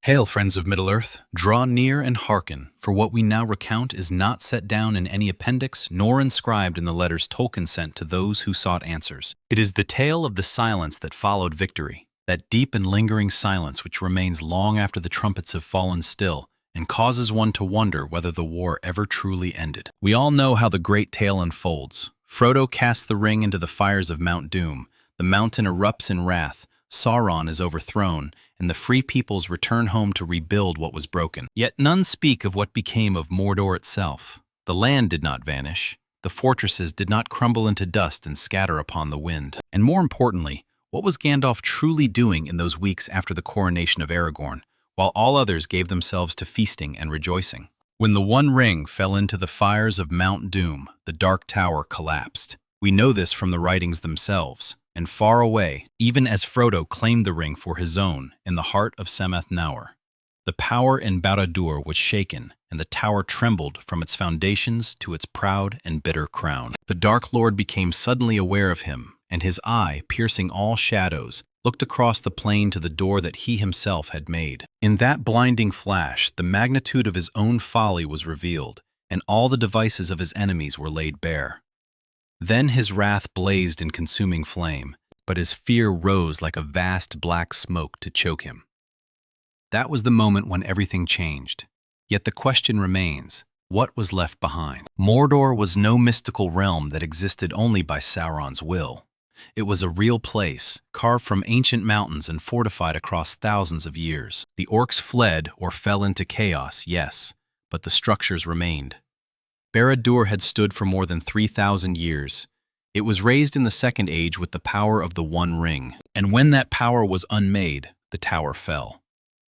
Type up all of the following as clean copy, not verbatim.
Hail, friends of Middle-earth, draw near and hearken, for what we now recount is not set down in any appendix, nor inscribed in the letters Tolkien sent to those who sought answers. It is the tale of the silence that followed victory, that deep and lingering silence which remains long after the trumpets have fallen still, and causes one to wonder whether the war ever truly ended. We all know how the great tale unfolds. Frodo casts the ring into the fires of Mount Doom, the mountain erupts in wrath, Sauron is overthrown, and the free peoples return home to rebuild what was broken. Yet none speak of what became of Mordor itself. The land did not vanish. The fortresses did not crumble into dust and scatter upon the wind. And more importantly, what was Gandalf truly doing in those weeks after the coronation of Aragorn, while all others gave themselves to feasting and rejoicing? When the One Ring fell into the fires of Mount Doom, the Dark Tower collapsed. We know this from the writings themselves. And far away, even as Frodo claimed the ring for his own in the heart of Sammath Naur, the power in Barad-dûr was shaken, and the tower trembled from its foundations to its proud and bitter crown. The Dark Lord became suddenly aware of him, and his eye, piercing all shadows, looked across the plain to the door that he himself had made. In that blinding flash, the magnitude of his own folly was revealed, and all the devices of his enemies were laid bare. Then his wrath blazed in consuming flame, but his fear rose like a vast black smoke to choke him. That was the moment when everything changed. Yet the question remains, what was left behind? Mordor was no mystical realm that existed only by Sauron's will. It was a real place, carved from ancient mountains and fortified across thousands of years. The orcs fled or fell into chaos, yes, but the structures remained. Barad-dûr had stood for more than 3,000 years. It was raised in the Second Age with the power of the One Ring, and when that power was unmade, the tower fell.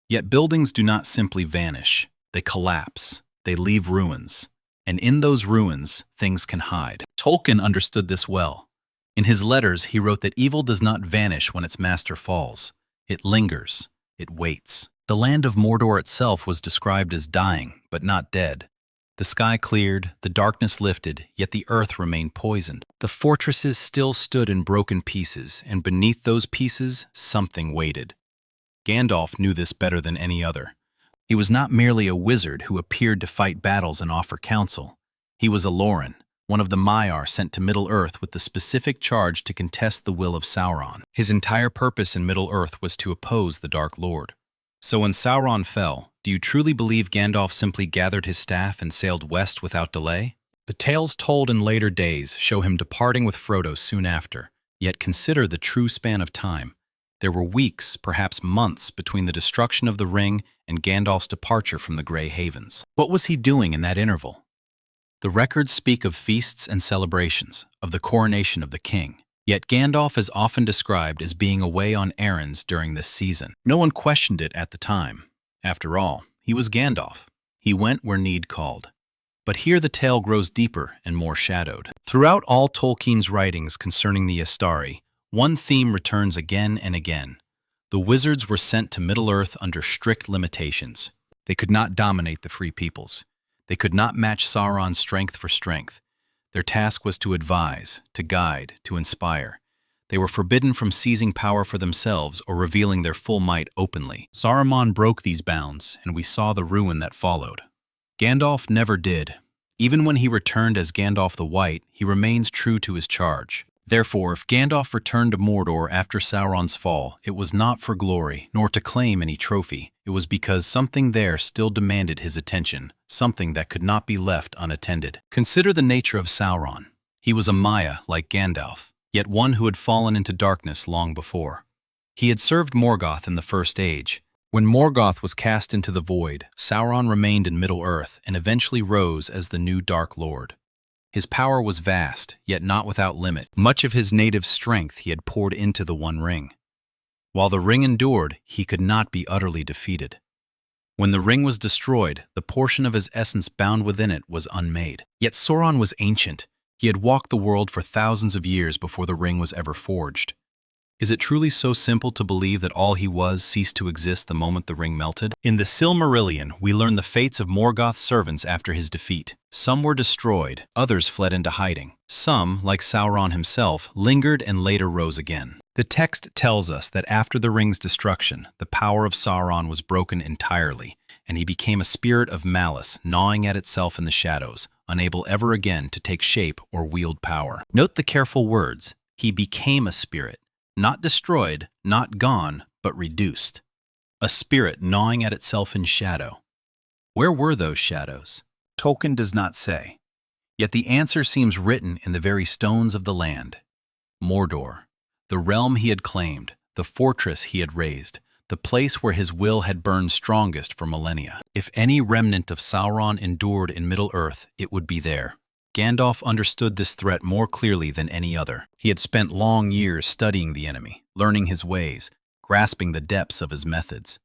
Yet buildings do not simply vanish. They collapse. They leave ruins. And in those ruins, things can hide. Tolkien understood this well. In his letters, he wrote that evil does not vanish when its master falls. It lingers. It waits. The land of Mordor itself was described as dying, but not dead. The sky cleared, the darkness lifted, yet the earth remained poisoned. The fortresses still stood in broken pieces, and beneath those pieces, something waited. Gandalf knew this better than any other. He was not merely a wizard who appeared to fight battles and offer counsel. He was a Loren, one of the Maiar sent to Middle-earth with the specific charge to contest the will of Sauron. His entire purpose in Middle-earth was to oppose the Dark Lord. So when Sauron fell, do you truly believe Gandalf simply gathered his staff and sailed west without delay? The tales told in later days show him departing with Frodo soon after, yet consider the true span of time. There were weeks, perhaps months, between the destruction of the ring and Gandalf's departure from the Grey Havens. What was he doing in that interval? The records speak of feasts and celebrations, of the coronation of the king. Yet Gandalf is often described as being away on errands during this season. No one questioned it at the time. After all, he was Gandalf. He went where need called. But here the tale grows deeper and more shadowed. Throughout all Tolkien's writings concerning the Istari, one theme returns again and again. The wizards were sent to Middle-earth under strict limitations. They could not dominate the free peoples. They could not match Sauron's strength for strength. Their task was to advise, to guide, to inspire. They were forbidden from seizing power for themselves or revealing their full might openly. Saruman broke these bounds, and we saw the ruin that followed. Gandalf never did. Even when he returned as Gandalf the White, he remains true to his charge. Therefore, if Gandalf returned to Mordor after Sauron's fall, it was not for glory, nor to claim any trophy. It was because something there still demanded his attention, something that could not be left unattended. Consider the nature of Sauron. He was a Maia like Gandalf, yet one who had fallen into darkness long before. He had served Morgoth in the First Age. When Morgoth was cast into the void, Sauron remained in Middle-earth and eventually rose as the new Dark Lord. His power was vast, yet not without limit. Much of his native strength he had poured into the One Ring. While the ring endured, he could not be utterly defeated. When the ring was destroyed, the portion of his essence bound within it was unmade. Yet Sauron was ancient. He had walked the world for thousands of years before the ring was ever forged. Is it truly so simple to believe that all he was ceased to exist the moment the ring melted? In the Silmarillion, we learn the fates of Morgoth's servants after his defeat. Some were destroyed, others fled into hiding. Some, like Sauron himself, lingered and later rose again. The text tells us that after the ring's destruction, the power of Sauron was broken entirely, and he became a spirit of malice, gnawing at itself in the shadows, unable ever again to take shape or wield power. Note the careful words. He became a spirit, not destroyed, not gone, but reduced. A spirit gnawing at itself in shadow. Where were those shadows? Tolkien does not say. Yet the answer seems written in the very stones of the land. Mordor, the realm he had claimed, the fortress he had raised, the place where his will had burned strongest for millennia. If any remnant of Sauron endured in Middle-earth, it would be there. Gandalf understood this threat more clearly than any other. He had spent long years studying the enemy, learning his ways, grasping the depths of his methods.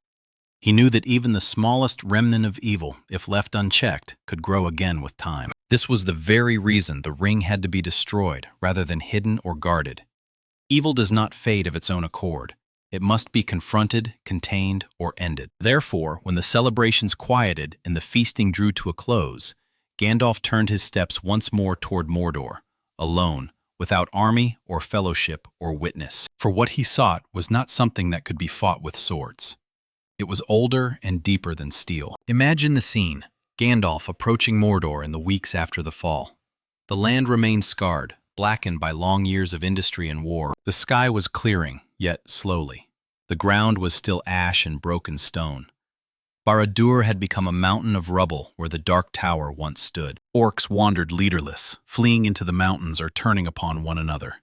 He knew that even the smallest remnant of evil, if left unchecked, could grow again with time. This was the very reason the ring had to be destroyed rather than hidden or guarded. Evil does not fade of its own accord. It must be confronted, contained, or ended. Therefore, when the celebrations quieted and the feasting drew to a close, Gandalf turned his steps once more toward Mordor, alone, without army or fellowship or witness. For what he sought was not something that could be fought with swords. It was older and deeper than steel. Imagine the scene, Gandalf approaching Mordor in the weeks after the fall. The land remained scarred, blackened by long years of industry and war. The sky was clearing, yet slowly. The ground was still ash and broken stone. Barad-dûr had become a mountain of rubble where the Dark Tower once stood. Orcs wandered leaderless, fleeing into the mountains or turning upon one another.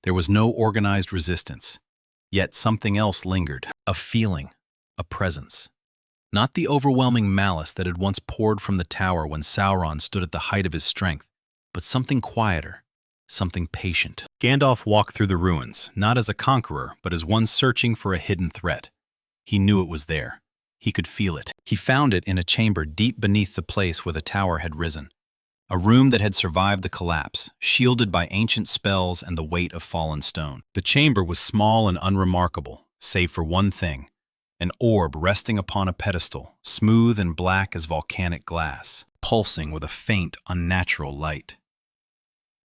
There was no organized resistance. Yet something else lingered, a feeling, a presence. Not the overwhelming malice that had once poured from the tower when Sauron stood at the height of his strength, but something quieter, something patient. Gandalf walked through the ruins, not as a conqueror, but as one searching for a hidden threat. He knew it was there. He could feel it. He found it in a chamber deep beneath the place where the tower had risen. A room that had survived the collapse, shielded by ancient spells and the weight of fallen stone. The chamber was small and unremarkable, save for one thing. An orb resting upon a pedestal, smooth and black as volcanic glass, pulsing with a faint, unnatural light.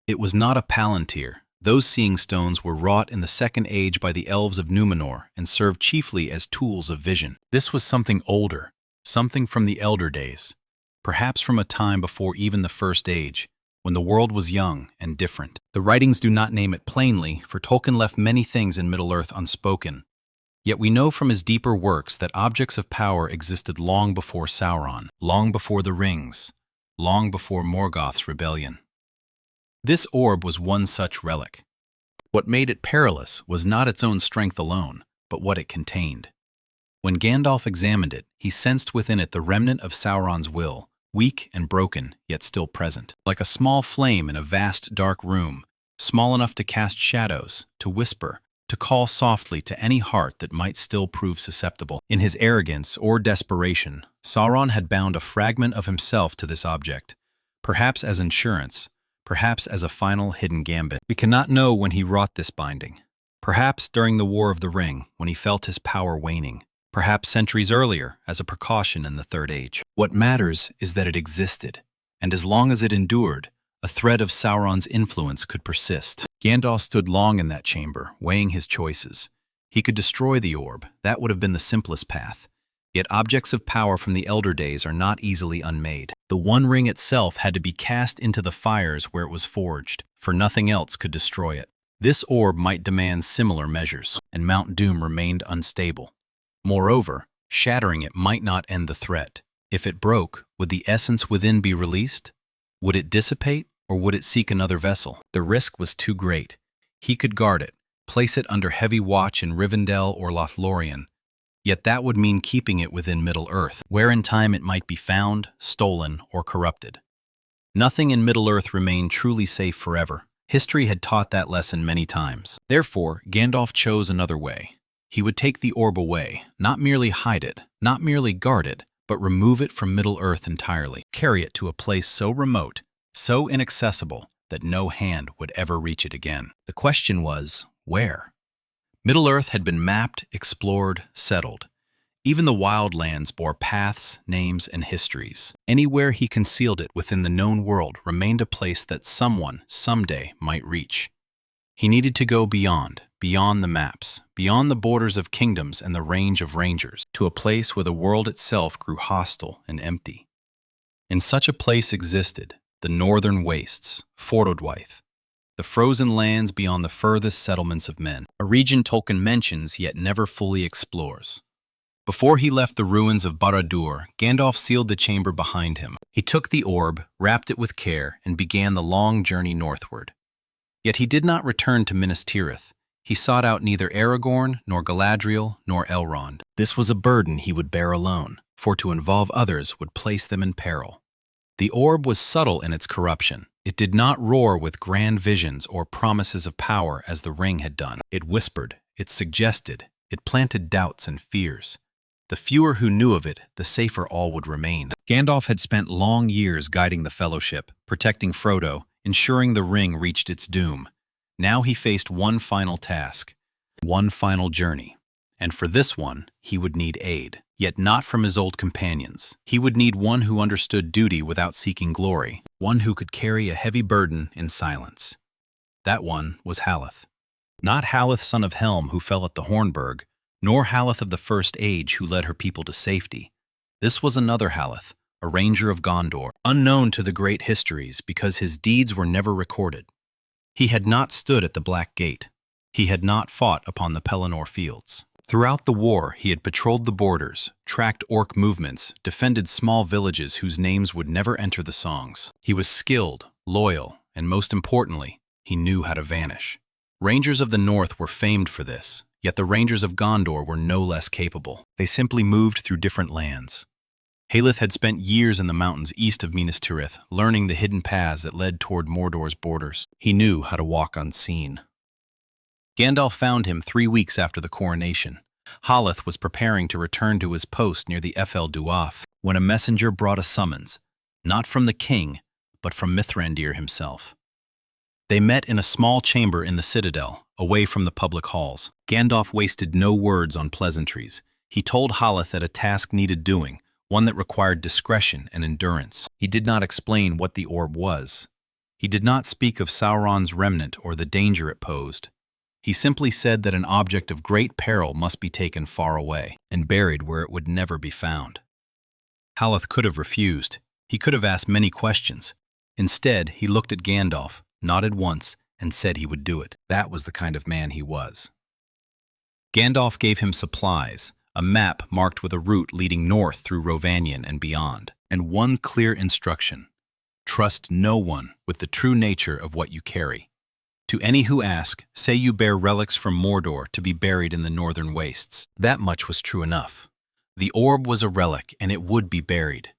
It was not a palantir. Those seeing stones were wrought in the Second Age by the elves of Númenor and served chiefly as tools of vision. This was something older, something from the elder days, perhaps from a time before even the First Age, when the world was young and different. The writings do not name it plainly, for Tolkien left many things in Middle-earth unspoken. Yet we know from his deeper works that objects of power existed long before Sauron, long before the rings, long before Morgoth's rebellion. This orb was one such relic. What made it perilous was not its own strength alone, but what it contained. When Gandalf examined it, he sensed within it the remnant of Sauron's will, weak and broken, yet still present. Like a small flame in a vast dark room, small enough to cast shadows, to whisper, to call softly to any heart that might still prove susceptible. In his arrogance or desperation, Sauron had bound a fragment of himself to this object, perhaps as insurance, perhaps as a final hidden gambit. We cannot know when he wrought this binding. Perhaps during the War of the Ring, when he felt his power waning. Perhaps centuries earlier, as a precaution in the Third Age. What matters is that it existed, and as long as it endured, a thread of Sauron's influence could persist. Gandalf stood long in that chamber, weighing his choices. He could destroy the orb. That would have been the simplest path. Yet objects of power from the elder days are not easily unmade. The One Ring itself had to be cast into the fires where it was forged, for nothing else could destroy it. This orb might demand similar measures, and Mount Doom remained unstable. Moreover, shattering it might not end the threat. If it broke, would the essence within be released? Would it dissipate, or would it seek another vessel? The risk was too great. He could guard it, place it under heavy watch in Rivendell or Lothlorien. Yet that would mean keeping it within Middle-earth, where in time it might be found, stolen, or corrupted. Nothing in Middle-earth remained truly safe forever. History had taught that lesson many times. Therefore, Gandalf chose another way. He would take the orb away, not merely hide it, not merely guard it, but remove it from Middle-earth entirely, carry it to a place so remote, so inaccessible, that no hand would ever reach it again. The question was, where? Middle-earth had been mapped, explored, settled. Even the wild lands bore paths, names, and histories. Anywhere he concealed it within the known world remained a place that someone, someday, might reach. He needed to go beyond, beyond the maps, beyond the borders of kingdoms and the range of rangers, to a place where the world itself grew hostile and empty. In such a place existed the northern wastes, Fordodwife, the frozen lands beyond the furthest settlements of men, a region Tolkien mentions yet never fully explores. Before he left the ruins of Barad-dûr, Gandalf sealed the chamber behind him. He took the orb, wrapped it with care, and began the long journey northward. Yet he did not return to Minas Tirith. He sought out neither Aragorn, nor Galadriel, nor Elrond. This was a burden he would bear alone, for to involve others would place them in peril. The orb was subtle in its corruption. It did not roar with grand visions or promises of power as the ring had done. It whispered, it suggested, it planted doubts and fears. The fewer who knew of it, the safer all would remain. Gandalf had spent long years guiding the Fellowship, protecting Frodo, ensuring the ring reached its doom. Now he faced one final task, one final journey. And for this one, he would need aid. Yet not from his old companions. He would need one who understood duty without seeking glory, one who could carry a heavy burden in silence. That one was Haleth. Not Haleth son of Helm who fell at the Hornburg, nor Haleth of the First Age who led her people to safety. This was another Haleth, a ranger of Gondor, unknown to the great histories because his deeds were never recorded. He had not stood at the Black Gate. He had not fought upon the Pelennor fields. Throughout the war, he had patrolled the borders, tracked orc movements, defended small villages whose names would never enter the songs. He was skilled, loyal, and most importantly, he knew how to vanish. Rangers of the North were famed for this, yet the Rangers of Gondor were no less capable. They simply moved through different lands. Haleth had spent years in the mountains east of Minas Tirith, learning the hidden paths that led toward Mordor's borders. He knew how to walk unseen. Gandalf found him 3 weeks after the coronation. Haleth was preparing to return to his post near the Ethel Duaf when a messenger brought a summons, not from the king, but from Mithrandir himself. They met in a small chamber in the citadel, away from the public halls. Gandalf wasted no words on pleasantries. He told Haleth that a task needed doing, one that required discretion and endurance. He did not explain what the orb was. He did not speak of Sauron's remnant or the danger it posed. He simply said that an object of great peril must be taken far away and buried where it would never be found. Haleth could have refused. He could have asked many questions. Instead, he looked at Gandalf, nodded once, and said he would do it. That was the kind of man he was. Gandalf gave him supplies, a map marked with a route leading north through Rhovanion and beyond, and one clear instruction: trust no one with the true nature of what you carry. To any who ask, say you bear relics from Mordor to be buried in the northern wastes. That much was true enough. The orb was a relic, and it would be buried.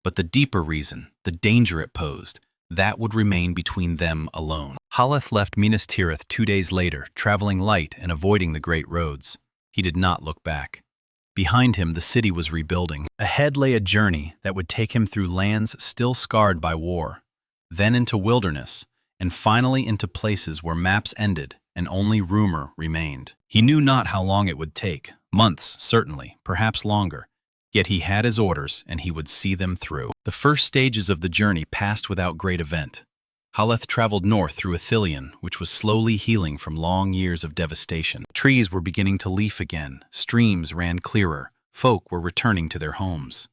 But the deeper reason, the danger it posed, that would remain between them alone. Haleth left Minas Tirith 2 days later, traveling light and avoiding the great roads. He did not look back. Behind him, the city was rebuilding. Ahead lay a journey that would take him through lands still scarred by war, then into wilderness, and finally into places where maps ended and only rumor remained. He knew not how long it would take, months certainly, perhaps longer, yet he had his orders and he would see them through. The first stages of the journey passed without great event. Haleth traveled north through Ithilien, which was slowly healing from long years of devastation. Trees were beginning to leaf again, streams ran clearer, folk were returning to their homes.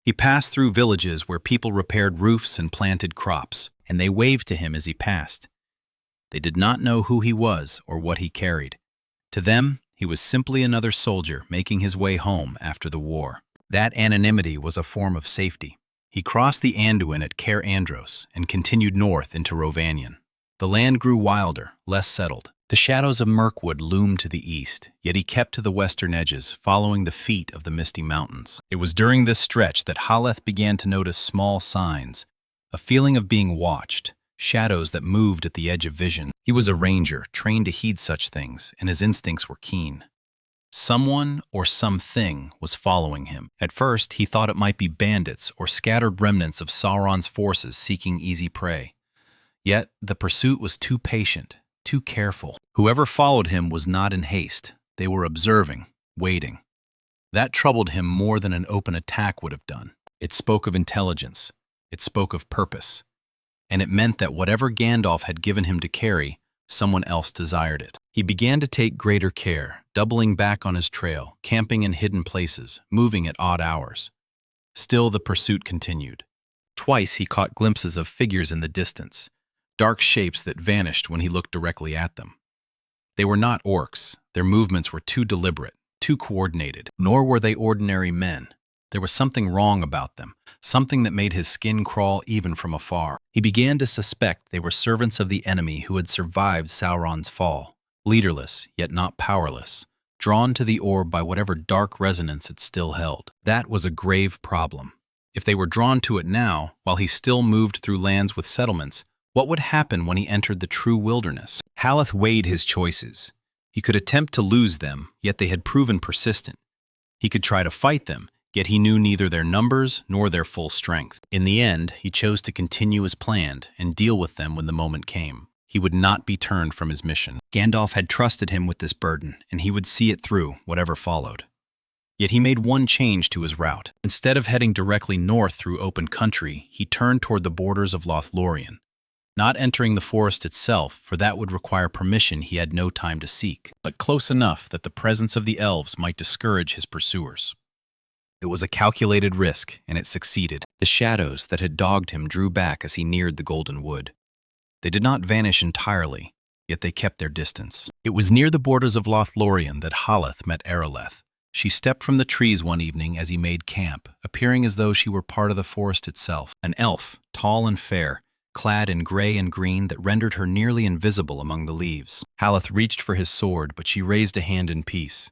He passed through villages where people repaired roofs and planted crops, and they waved to him as he passed. They did not know who he was or what he carried. To them, he was simply another soldier making his way home after the war. That anonymity was a form of safety. He crossed the Anduin at Caer Andros and continued north into Rhovanion. The land grew wilder, less settled. The shadows of Mirkwood loomed to the east, yet he kept to the western edges, following the feet of the misty mountains. It was during this stretch that Haleth began to notice small signs, a feeling of being watched, shadows that moved at the edge of vision. He was a ranger, trained to heed such things, and his instincts were keen. Someone or something was following him. At first, he thought it might be bandits or scattered remnants of Sauron's forces seeking easy prey. Yet the pursuit was too patient, too careful. Whoever followed him was not in haste. They were observing, waiting. That troubled him more than an open attack would have done. It spoke of intelligence. It spoke of purpose. And it meant that whatever Gandalf had given him to carry, someone else desired it. He began to take greater care, doubling back on his trail, camping in hidden places, moving at odd hours. Still, the pursuit continued. Twice he caught glimpses of figures in the distance, dark shapes that vanished when he looked directly at them. They were not orcs. Their movements were too deliberate, too coordinated. Nor were they ordinary men. There was something wrong about them, something that made his skin crawl even from afar. He began to suspect they were servants of the enemy who had survived Sauron's fall, leaderless yet not powerless, drawn to the orb by whatever dark resonance it still held. That was a grave problem. If they were drawn to it now, while he still moved through lands with settlements, what would happen when he entered the true wilderness? Haleth weighed his choices. He could attempt to lose them, yet they had proven persistent. He could try to fight them, yet he knew neither their numbers nor their full strength. In the end, he chose to continue as planned and deal with them when the moment came. He would not be turned from his mission. Gandalf had trusted him with this burden, and he would see it through, whatever followed. Yet he made one change to his route. Instead of heading directly north through open country, he turned toward the borders of Lothlorien. Not entering the forest itself, for that would require permission he had no time to seek, but close enough that the presence of the elves might discourage his pursuers. It was a calculated risk, and it succeeded. The shadows that had dogged him drew back as he neared the Golden Wood. They did not vanish entirely, yet they kept their distance. It was near the borders of Lothlorien that Haleth met Areleth. She stepped from the trees one evening as he made camp, appearing as though she were part of the forest itself. An elf, tall and fair, clad in gray and green that rendered her nearly invisible among the leaves. Haleth reached for his sword, but she raised a hand in peace.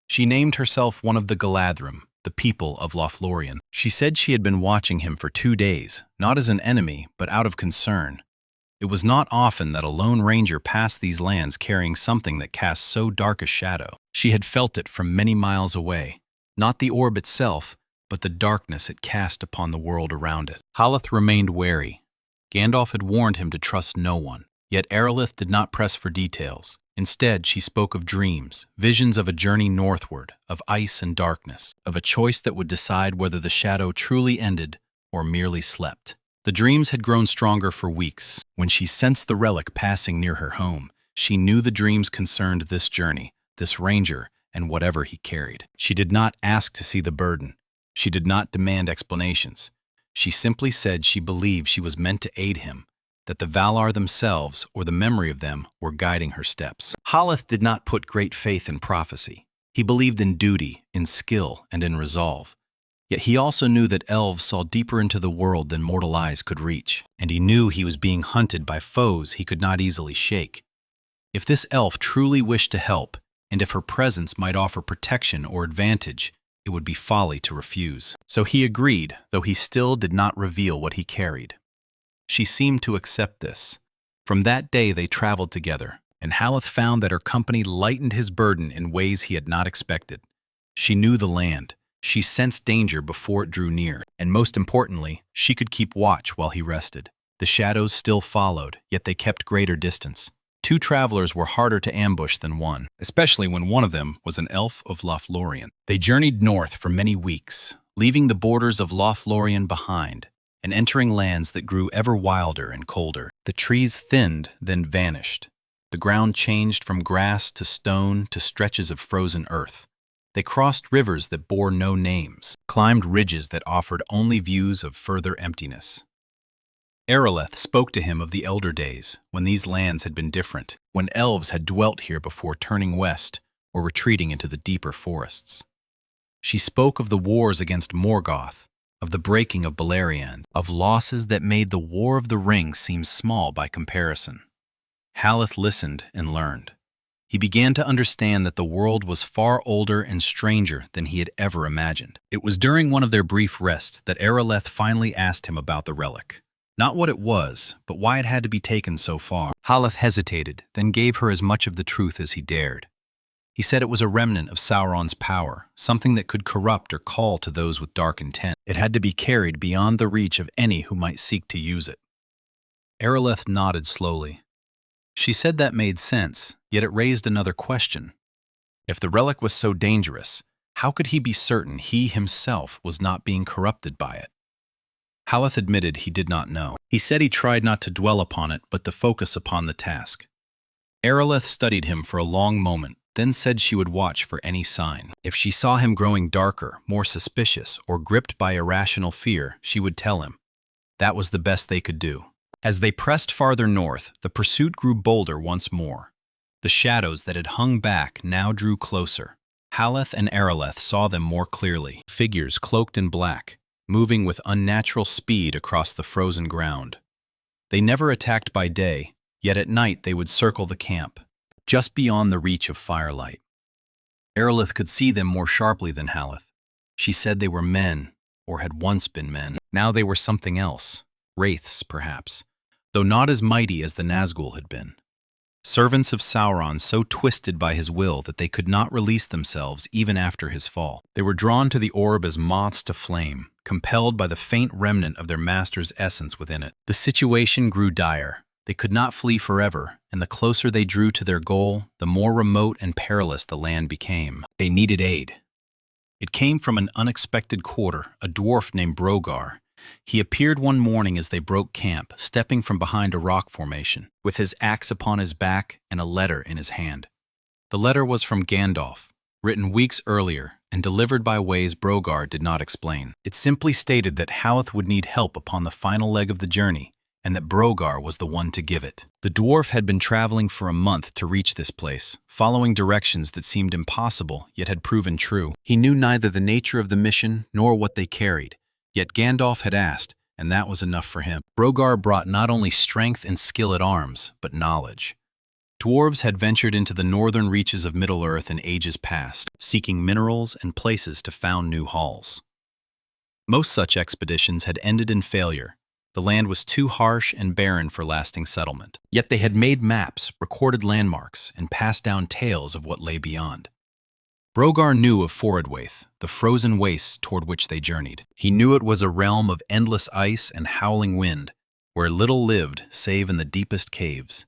She named herself one of the Galadrim, the people of Lothlorien. She said she had been watching him for 2 days, not as an enemy, but out of concern. It was not often that a lone ranger passed these lands carrying something that cast so dark a shadow. She had felt it from many miles away, not the orb itself, but the darkness it cast upon the world around it. Haleth remained wary. Gandalf had warned him to trust no one, yet Areleth did not press for details. Instead, she spoke of dreams, visions of a journey northward, of ice and darkness, of a choice that would decide whether the shadow truly ended or merely slept. The dreams had grown stronger for weeks. When she sensed the relic passing near her home, she knew the dreams concerned this journey, this ranger, and whatever he carried. She did not ask to see the burden. She did not demand explanations. She simply said she believed she was meant to aid him, that the Valar themselves, or the memory of them, were guiding her steps. Haleth did not put great faith in prophecy. He believed in duty, in skill, and in resolve. Yet he also knew that elves saw deeper into the world than mortal eyes could reach, and he knew he was being hunted by foes he could not easily shake. If this elf truly wished to help, and if her presence might offer protection or advantage, it would be folly to refuse. So he agreed, though he still did not reveal what he carried. She seemed to accept this. From that day they traveled together, and Haleth found that her company lightened his burden in ways he had not expected. She knew the land. She sensed danger before it drew near, and most importantly, she could keep watch while he rested. The shadows still followed, yet they kept greater distance. 2 travelers were harder to ambush than one, especially when one of them was an elf of Lothlorien. They journeyed north for many weeks, leaving the borders of Lothlorien behind, and entering lands that grew ever wilder and colder. The trees thinned, then vanished. The ground changed from grass to stone to stretches of frozen earth. They crossed rivers that bore no names, climbed ridges that offered only views of further emptiness. Areleth spoke to him of the elder days, when these lands had been different, when elves had dwelt here before turning west or retreating into the deeper forests. She spoke of the wars against Morgoth, of the breaking of Beleriand, of losses that made the War of the Ring seem small by comparison. Haleth listened and learned. He began to understand that the world was far older and stranger than he had ever imagined. It was during one of their brief rests that Areleth finally asked him about the relic. Not what it was, but why it had to be taken so far. Haleth hesitated, then gave her as much of the truth as he dared. He said it was a remnant of Sauron's power, something that could corrupt or call to those with dark intent. It had to be carried beyond the reach of any who might seek to use it. Areleth nodded slowly. She said that made sense, yet it raised another question. If the relic was so dangerous, how could he be certain he himself was not being corrupted by it? Haleth admitted he did not know. He said he tried not to dwell upon it, but to focus upon the task. Aerolith studied him for a long moment, then said she would watch for any sign. If she saw him growing darker, more suspicious, or gripped by irrational fear, she would tell him. That was the best they could do. As they pressed farther north, the pursuit grew bolder once more. The shadows that had hung back now drew closer. Haleth and Aerolith saw them more clearly, figures cloaked in black, moving with unnatural speed across the frozen ground. They never attacked by day, yet at night they would circle the camp, just beyond the reach of firelight. Aerolith could see them more sharply than Haleth. She said they were men, or had once been men. Now they were something else, wraiths perhaps, though not as mighty as the Nazgul had been. Servants of Sauron so twisted by his will that they could not release themselves even after his fall. They were drawn to the orb as moths to flame, compelled by the faint remnant of their master's essence within it. The situation grew dire. They could not flee forever, and the closer they drew to their goal, the more remote and perilous the land became. They needed aid. It came from an unexpected quarter, a dwarf named Brogar. He appeared one morning as they broke camp, stepping from behind a rock formation, with his axe upon his back and a letter in his hand. The letter was from Gandalf, written weeks earlier and delivered by ways Brogar did not explain. It simply stated that Haleth would need help upon the final leg of the journey, and that Brogar was the one to give it. The dwarf had been traveling for a month to reach this place, following directions that seemed impossible yet had proven true. He knew neither the nature of the mission nor what they carried, yet Gandalf had asked, and that was enough for him. Brogar brought not only strength and skill at arms, but knowledge. Dwarves had ventured into the northern reaches of Middle-earth in ages past, seeking minerals and places to found new halls. Most such expeditions had ended in failure. The land was too harsh and barren for lasting settlement. Yet they had made maps, recorded landmarks, and passed down tales of what lay beyond. Brogar knew of Forodwaith, the frozen wastes toward which they journeyed. He knew it was a realm of endless ice and howling wind, where little lived save in the deepest caves.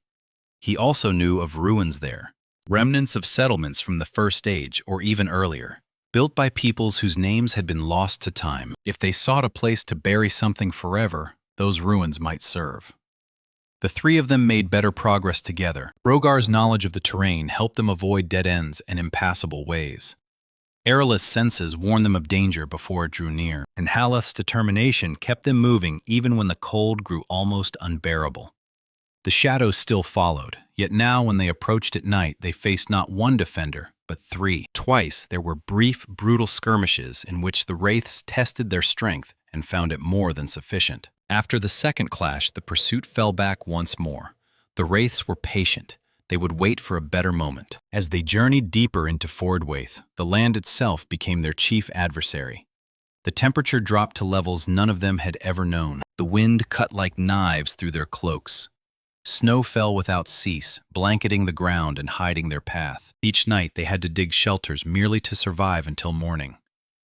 He also knew of ruins there, remnants of settlements from the First Age or even earlier, built by peoples whose names had been lost to time. If they sought a place to bury something forever, those ruins might serve. The three of them made better progress together. Brogar's knowledge of the terrain helped them avoid dead ends and impassable ways. Aerolith's senses warned them of danger before it drew near, and Haleth's determination kept them moving even when the cold grew almost unbearable. The shadows still followed, yet now when they approached at night they faced not one defender, but three. Twice there were brief, brutal skirmishes in which the wraiths tested their strength and found it more than sufficient. After the second clash, the pursuit fell back once more. The wraiths were patient. They would wait for a better moment. As they journeyed deeper into Forodwaith, the land itself became their chief adversary. The temperature dropped to levels none of them had ever known. The wind cut like knives through their cloaks. Snow fell without cease, blanketing the ground and hiding their path. Each night they had to dig shelters merely to survive until morning.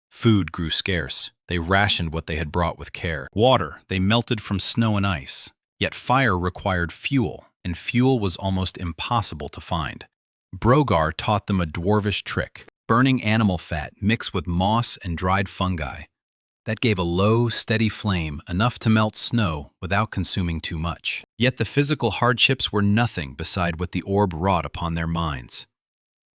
Food grew scarce. They rationed what they had brought with care. Water they melted from snow and ice. Yet fire required fuel, and fuel was almost impossible to find. Brogar taught them a dwarvish trick, burning animal fat mixed with moss and dried fungi. That gave a low, steady flame, enough to melt snow without consuming too much. Yet the physical hardships were nothing beside what the orb wrought upon their minds.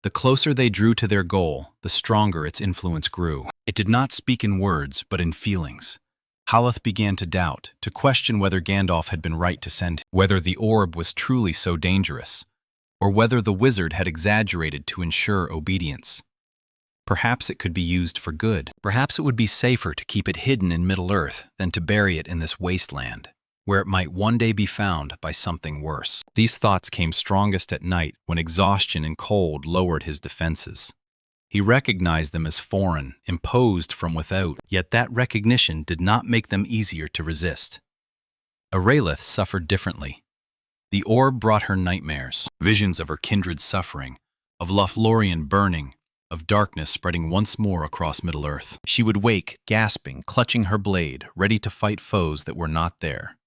The closer they drew to their goal, the stronger its influence grew. It did not speak in words, but in feelings. Haleth began to doubt, to question whether Gandalf had been right to send him, whether the orb was truly so dangerous, or whether the wizard had exaggerated to ensure obedience. Perhaps it could be used for good. Perhaps it would be safer to keep it hidden in Middle-earth than to bury it in this wasteland, where it might one day be found by something worse. These thoughts came strongest at night when exhaustion and cold lowered his defenses. He recognized them as foreign, imposed from without, yet that recognition did not make them easier to resist. Aerolith suffered differently. The orb brought her nightmares, visions of her kindred's suffering, of Lothlorien burning, of darkness spreading once more across Middle-earth. She would wake, gasping, clutching her blade, ready to fight foes that were not there.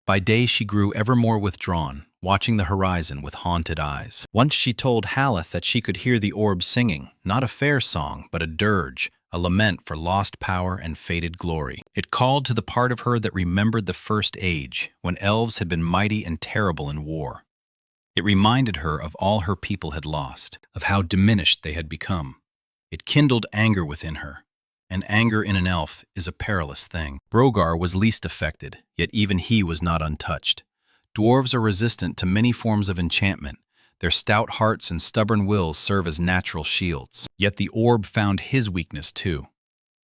By day she grew ever more withdrawn, watching the horizon with haunted eyes. Once she told Haleth that she could hear the orb singing, not a fair song, but a dirge, a lament for lost power and faded glory. It called to the part of her that remembered the First Age, when elves had been mighty and terrible in war. It reminded her of all her people had lost, of how diminished they had become. It kindled anger within her, and anger in an elf is a perilous thing. Brogar was least affected, yet even he was not untouched. Dwarves are resistant to many forms of enchantment. Their stout hearts and stubborn wills serve as natural shields. Yet the orb found his weakness too.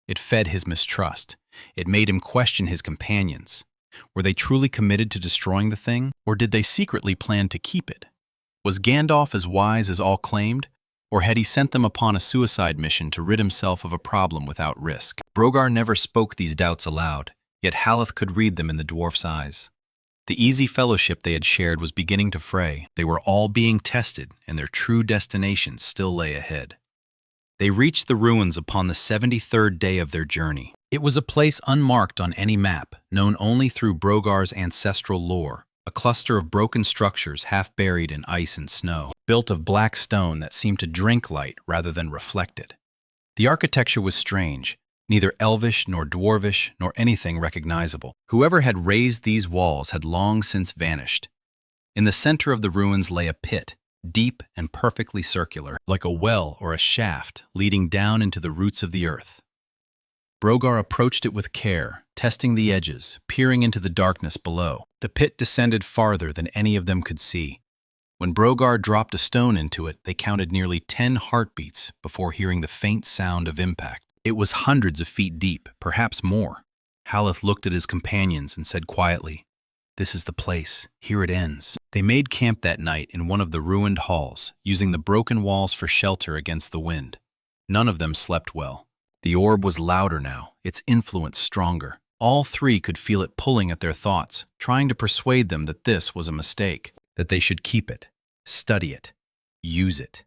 It fed his mistrust. It made him question his companions. Were they truly committed to destroying the thing, or did they secretly plan to keep it? Was Gandalf as wise as all claimed, or had he sent them upon a suicide mission to rid himself of a problem without risk? Brogar never spoke these doubts aloud, yet Haleth could read them in the dwarf's eyes. The easy fellowship they had shared was beginning to fray. They were all being tested, and their true destination still lay ahead. They reached the ruins upon the 73rd day of their journey. It was a place unmarked on any map, known only through Brogar's ancestral lore, a cluster of broken structures half buried in ice and snow, built of black stone that seemed to drink light rather than reflect it. The architecture was strange, neither elvish nor dwarvish nor anything recognizable. Whoever had raised these walls had long since vanished. In the center of the ruins lay a pit, deep and perfectly circular, like a well or a shaft leading down into the roots of the earth. Brogar approached it with care, testing the edges, peering into the darkness below. The pit descended farther than any of them could see. When Brogar dropped a stone into it, they counted nearly 10 heartbeats before hearing the faint sound of impact. It was hundreds of feet deep, perhaps more. Haleth looked at his companions and said quietly, "This is the place. Here it ends." They made camp that night in one of the ruined halls, using the broken walls for shelter against the wind. None of them slept well. The orb was louder now, its influence stronger. All three could feel it pulling at their thoughts, trying to persuade them that this was a mistake, that they should keep it, study it, use it.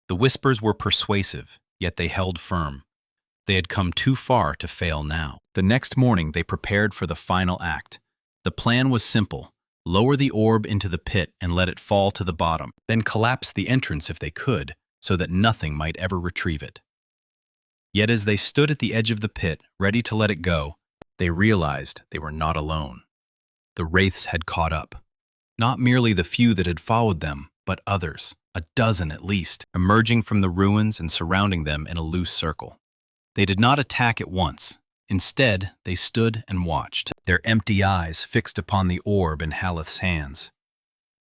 The whispers were persuasive, yet they held firm. They had come too far to fail now. The next morning they prepared for the final act. The plan was simple: lower the orb into the pit and let it fall to the bottom, then collapse the entrance if they could, so that nothing might ever retrieve it. Yet as they stood at the edge of the pit, ready to let it go, they realized they were not alone. The wraiths had caught up. Not merely the few that had followed them, but others, a dozen at least, emerging from the ruins and surrounding them in a loose circle. They did not attack at once. Instead, they stood and watched, their empty eyes fixed upon the orb in Haleth's hands.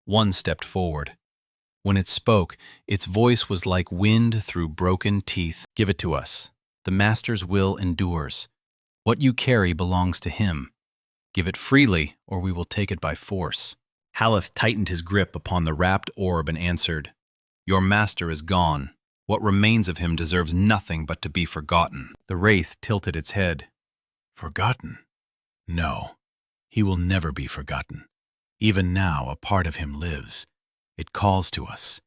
One stepped forward. When it spoke, its voice was like wind through broken teeth. "Give it to us. The Master's will endures. What you carry belongs to him. Give it freely, or we will take it by force." Haleth tightened his grip upon the wrapped orb and answered, "Your master is gone. What remains of him deserves nothing but to be forgotten." The wraith tilted its head. "Forgotten? No, he will never be forgotten. Even now, a part of him lives. It calls to us.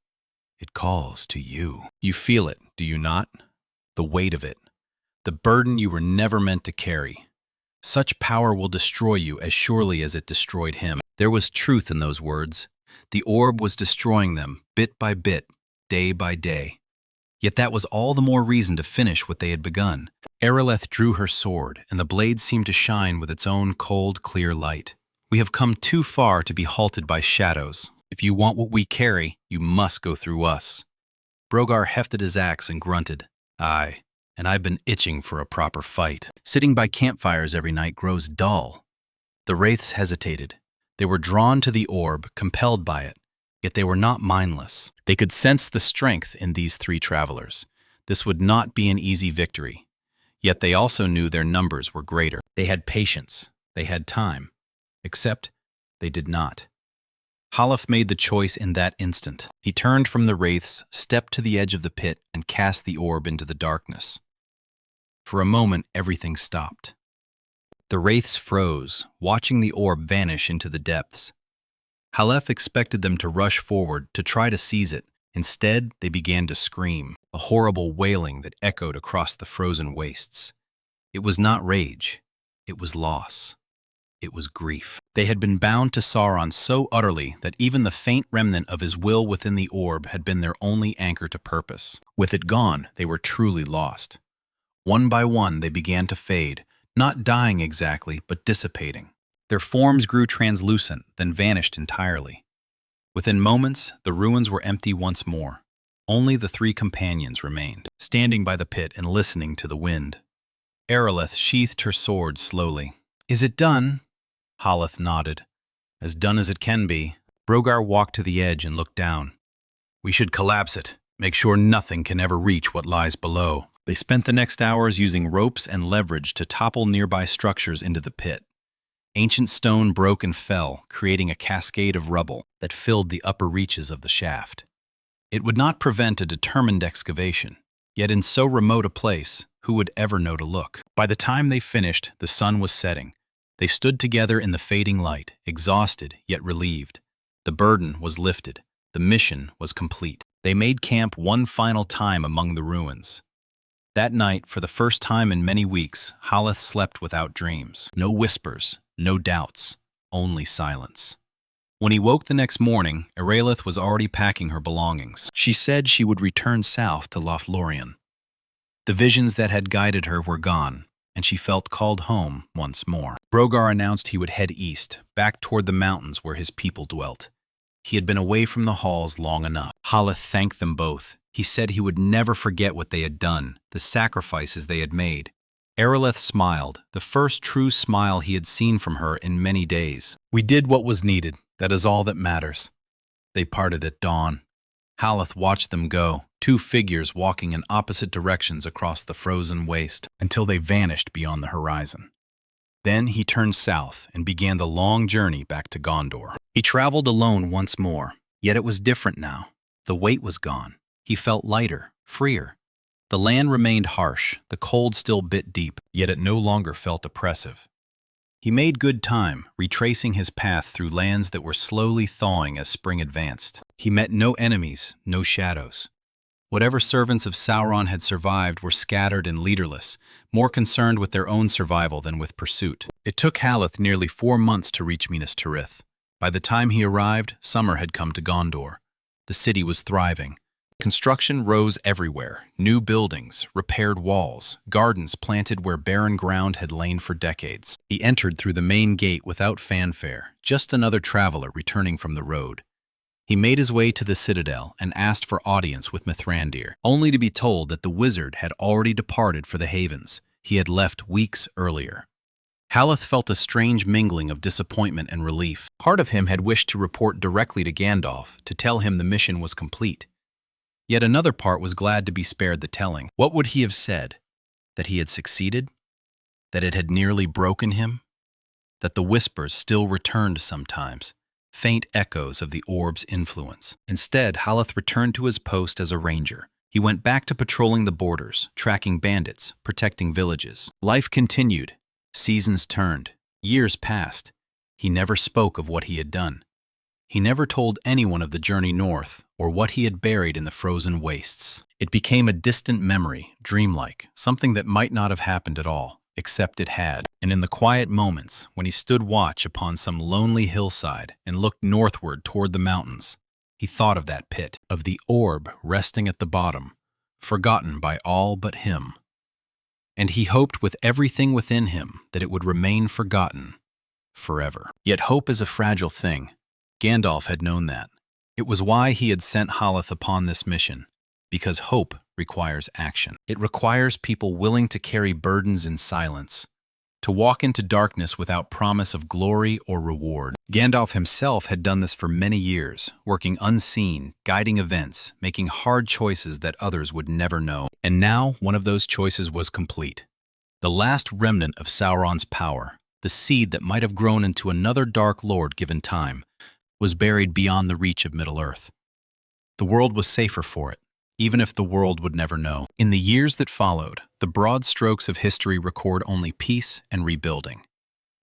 It calls to you." You feel it, do you not? The weight of it. The burden you were never meant to carry. Such power will destroy you as surely as it destroyed him. There was truth in those words. The orb was destroying them, bit by bit, day by day. Yet that was all the more reason to finish what they had begun. Aeroleth drew her sword, and the blade seemed to shine with its own cold, clear light. "We have come too far to be halted by shadows. If you want what we carry, you must go through us." Brogar hefted his axe and grunted, "Aye, and I've been itching for a proper fight. Sitting by campfires every night grows dull." The wraiths hesitated. They were drawn to the orb, compelled by it, yet they were not mindless. They could sense the strength in these three travelers. This would not be an easy victory. Yet they also knew their numbers were greater. They had patience. They had time. Except they did not. Haleth made the choice in that instant. He turned from the wraiths, stepped to the edge of the pit, and cast the orb into the darkness. For a moment, everything stopped. The wraiths froze, watching the orb vanish into the depths. Haleth expected them to rush forward, to try to seize it. Instead, they began to scream, a horrible wailing that echoed across the frozen wastes. It was not rage. It was loss. It was grief. They had been bound to Sauron so utterly that even the faint remnant of his will within the orb had been their only anchor to purpose. With it gone, they were truly lost. One by one, they began to fade, not dying exactly, but dissipating. Their forms grew translucent, then vanished entirely. Within moments, the ruins were empty once more. Only the three companions remained, standing by the pit and listening to the wind. Aerolith sheathed her sword slowly. "Is it done?" Haleth nodded. "As done as it can be." Brogar walked to the edge and looked down. "We should collapse it. Make sure nothing can ever reach what lies below." They spent the next hours using ropes and leverage to topple nearby structures into the pit. Ancient stone broke and fell, creating a cascade of rubble that filled the upper reaches of the shaft. It would not prevent a determined excavation, yet in so remote a place, who would ever know to look? By the time they finished, the sun was setting. They stood together in the fading light, exhausted yet relieved. The burden was lifted. The mission was complete. They made camp one final time among the ruins. That night, for the first time in many weeks, Haleth slept without dreams. No whispers, no doubts, only silence. When he woke the next morning, Aerolith was already packing her belongings. She said she would return south to Lothlorien. The visions that had guided her were gone, and she felt called home once more. Brogar announced he would head east, back toward the mountains where his people dwelt. He had been away from the halls long enough. Haleth thanked them both. He said he would never forget what they had done, the sacrifices they had made. Aerolith smiled, the first true smile he had seen from her in many days. "We did what was needed. That is all that matters." They parted at dawn. Haleth watched them go, two figures walking in opposite directions across the frozen waste, until they vanished beyond the horizon. Then he turned south and began the long journey back to Gondor. He traveled alone once more, yet it was different now. The weight was gone. He felt lighter, freer. The land remained harsh, the cold still bit deep, yet it no longer felt oppressive. He made good time, retracing his path through lands that were slowly thawing as spring advanced. He met no enemies, no shadows. Whatever servants of Sauron had survived were scattered and leaderless, more concerned with their own survival than with pursuit. It took Haleth nearly 4 months to reach Minas Tirith. By the time he arrived, summer had come to Gondor. The city was thriving. Construction rose everywhere, new buildings, repaired walls, gardens planted where barren ground had lain for decades. He entered through the main gate without fanfare, just another traveler returning from the road. He made his way to the citadel and asked for audience with Mithrandir, only to be told that the wizard had already departed for the Havens. He had left weeks earlier. Haleth felt a strange mingling of disappointment and relief. Part of him had wished to report directly to Gandalf, to tell him the mission was complete. Yet another part was glad to be spared the telling. What would he have said? That he had succeeded? That it had nearly broken him? That the whispers still returned sometimes, faint echoes of the orb's influence. Instead, Haleth returned to his post as a ranger. He went back to patrolling the borders, tracking bandits, protecting villages. Life continued. Seasons turned. Years passed. He never spoke of what he had done. He never told anyone of the journey north or what he had buried in the frozen wastes. It became a distant memory, dreamlike, something that might not have happened at all, except it had. And in the quiet moments, when he stood watch upon some lonely hillside and looked northward toward the mountains, he thought of that pit, of the orb resting at the bottom, forgotten by all but him. And he hoped with everything within him that it would remain forgotten forever. Yet hope is a fragile thing. Gandalf had known that. It was why he had sent Haleth upon this mission, because hope requires action. It requires people willing to carry burdens in silence, to walk into darkness without promise of glory or reward. Gandalf himself had done this for many years, working unseen, guiding events, making hard choices that others would never know. And now one of those choices was complete. The last remnant of Sauron's power, the seed that might have grown into another Dark Lord given time, was buried beyond the reach of Middle-earth. The world was safer for it, even if the world would never know. In the years that followed, the broad strokes of history record only peace and rebuilding.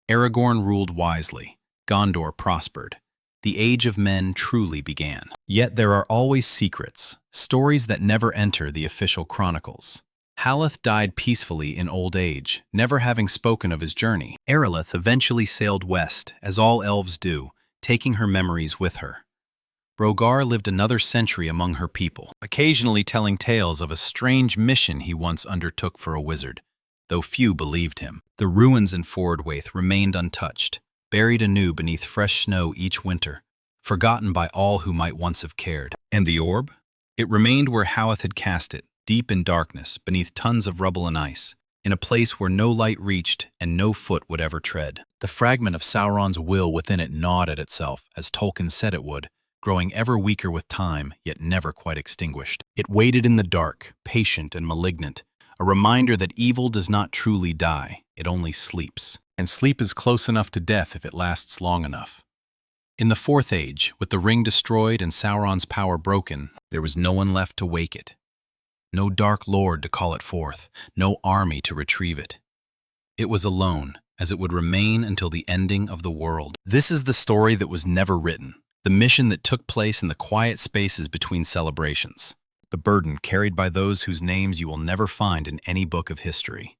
Aragorn ruled wisely. Gondor prospered. The Age of Men truly began. Yet there are always secrets, stories that never enter the official chronicles. Haleth died peacefully in old age, never having spoken of his journey. Aerolith eventually sailed west, as all elves do, taking her memories with her. Brogar lived another century among her people, occasionally telling tales of a strange mission he once undertook for a wizard, though few believed him. The ruins in Fordwaith remained untouched, buried anew beneath fresh snow each winter, forgotten by all who might once have cared. And the orb? It remained where Howth had cast it, deep in darkness, beneath tons of rubble and ice, in a place where no light reached and no foot would ever tread. The fragment of Sauron's will within it gnawed at itself, as Tolkien said it would, growing ever weaker with time, yet never quite extinguished. It waited in the dark, patient and malignant, a reminder that evil does not truly die, it only sleeps. And sleep is close enough to death if it lasts long enough. In the Fourth Age, with the ring destroyed and Sauron's power broken, there was no one left to wake it. No dark lord to call it forth, no army to retrieve it. It was alone, as it would remain until the ending of the world. This is the story that was never written, the mission that took place in the quiet spaces between celebrations, the burden carried by those whose names you will never find in any book of history.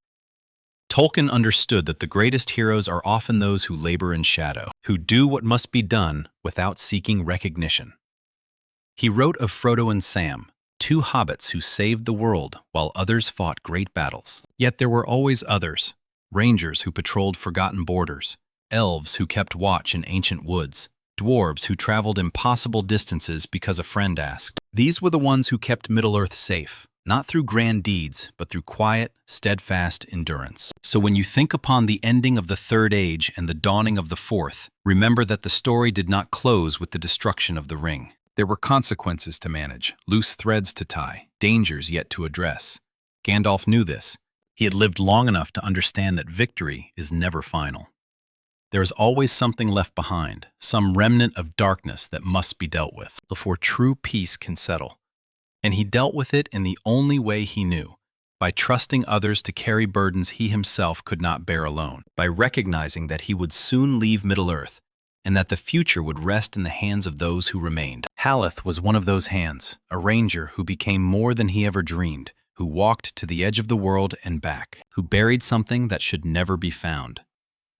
Tolkien understood that the greatest heroes are often those who labor in shadow, who do what must be done without seeking recognition. He wrote of Frodo and Sam, two hobbits who saved the world while others fought great battles. Yet there were always others, rangers who patrolled forgotten borders, elves who kept watch in ancient woods, dwarves who traveled impossible distances because a friend asked. These were the ones who kept Middle-earth safe, not through grand deeds, but through quiet, steadfast endurance. So when you think upon the ending of the Third Age and the dawning of the Fourth, remember that the story did not close with the destruction of the ring. There were consequences to manage, loose threads to tie, dangers yet to address. Gandalf knew this. He had lived long enough to understand that victory is never final. There is always something left behind, some remnant of darkness that must be dealt with before true peace can settle. And he dealt with it in the only way he knew, by trusting others to carry burdens he himself could not bear alone, by recognizing that he would soon leave Middle-earth, and that the future would rest in the hands of those who remained. Haleth was one of those hands, a ranger who became more than he ever dreamed, who walked to the edge of the world and back, who buried something that should never be found.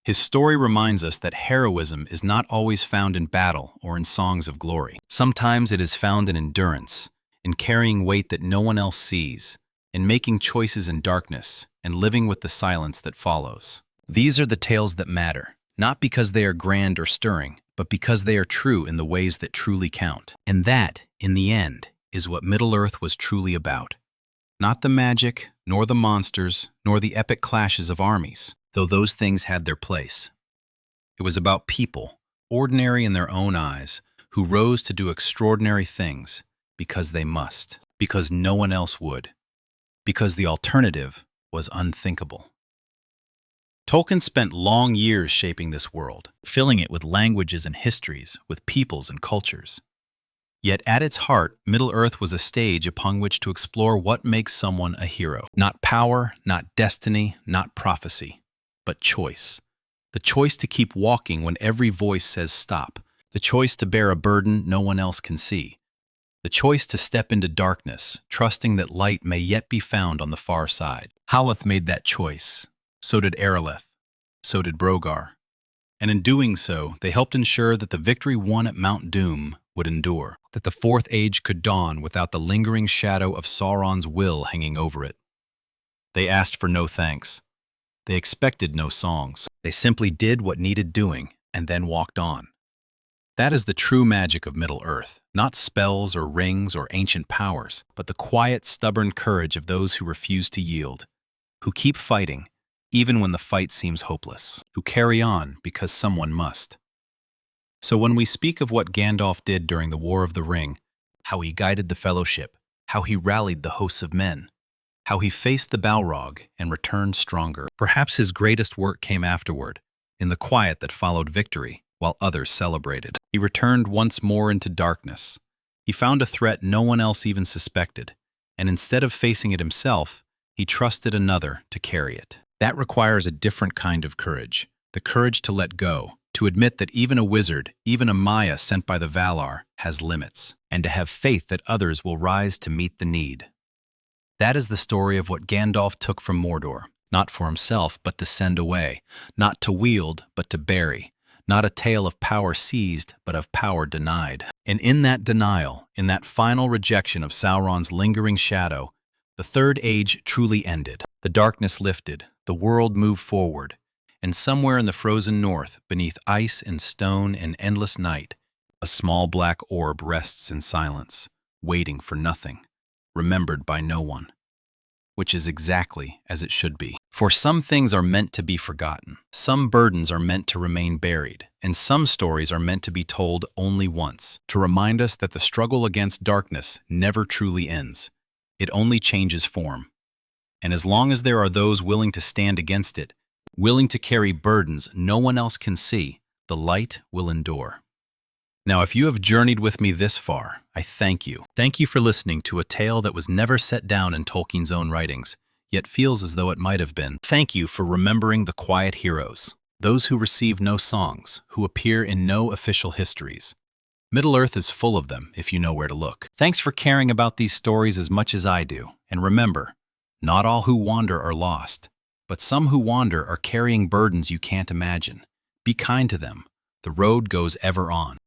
His story reminds us that heroism is not always found in battle or in songs of glory. Sometimes it is found in endurance, in carrying weight that no one else sees, in making choices in darkness, and living with the silence that follows. These are the tales that matter, not because they are grand or stirring, but because they are true in the ways that truly count. And that, in the end, is what Middle-earth was truly about. Not the magic, nor the monsters, nor the epic clashes of armies, though those things had their place. It was about people, ordinary in their own eyes, who rose to do extraordinary things, because they must, because no one else would, because the alternative was unthinkable. Tolkien spent long years shaping this world, filling it with languages and histories, with peoples and cultures. Yet at its heart, Middle-earth was a stage upon which to explore what makes someone a hero. Not power, not destiny, not prophecy, but choice. The choice to keep walking when every voice says stop. The choice to bear a burden no one else can see. The choice to step into darkness, trusting that light may yet be found on the far side. Haleth made that choice. So did Areleth. So did Brogar. And in doing so, they helped ensure that the victory won at Mount Doom would endure, that the Fourth Age could dawn without the lingering shadow of Sauron's will hanging over it. They asked for no thanks. They expected no songs. They simply did what needed doing and then walked on. That is the true magic of Middle-earth, not spells or rings or ancient powers, but the quiet, stubborn courage of those who refuse to yield, who keep fighting, even when the fight seems hopeless, who carry on because someone must. So when we speak of what Gandalf did during the War of the Ring, how he guided the Fellowship, how he rallied the hosts of men, how he faced the Balrog and returned stronger, perhaps his greatest work came afterward, in the quiet that followed victory, while others celebrated. He returned once more into darkness. He found a threat no one else even suspected, and instead of facing it himself, he trusted another to carry it. That requires a different kind of courage, the courage to let go, to admit that even a wizard, even a Maya sent by the Valar, has limits, and to have faith that others will rise to meet the need. That is the story of what Gandalf took from Mordor, not for himself, but to send away, not to wield, but to bury, not a tale of power seized, but of power denied. And in that denial, in that final rejection of Sauron's lingering shadow, the Third Age truly ended. The darkness lifted, the world moved forward, and somewhere in the frozen north, beneath ice and stone and endless night, A small black orb rests in silence, waiting for nothing, remembered by no one. Which is exactly as it should be. For some things are meant to be forgotten, some burdens are meant to remain buried, and some stories are meant to be told only once, to remind us that the struggle against darkness never truly ends. It only changes form. And as long as there are those willing to stand against it, willing to carry burdens no one else can see, the light will endure. Now, if you have journeyed with me this far, I thank you. Thank you for listening to a tale that was never set down in Tolkien's own writings, yet feels as though it might have been. Thank you for remembering the quiet heroes, those who receive no songs, who appear in no official histories. Middle-earth is full of them, if you know where to look. Thanks for caring about these stories as much as I do. And remember, not all who wander are lost, but some who wander are carrying burdens you can't imagine. Be kind to them. The road goes ever on.